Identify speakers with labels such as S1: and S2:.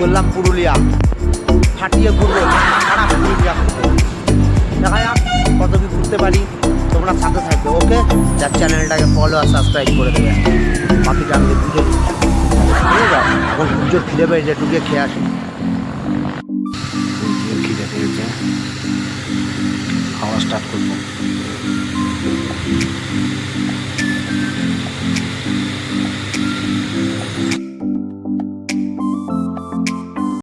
S1: চললাম পুরুলিয়া, ফাটিয়ে ঘুরবো সারা পুরুলিয়া ঘুরবো। দেখা যাক কত কি ঘুরতে পারি, তোমরা সাথে থাকবে। ওকে, যার চ্যানেলটাকে ফলো আর সাবস্ক্রাইব করে দেবে। বাকিটা আমি পুজো ঠিক আছে। এখন পুজোর খিদে পেয়েছে, একটু গিয়ে খেয়ে আসি। খিদে পেয়েছে, খাওয়া স্টার্ট করবো।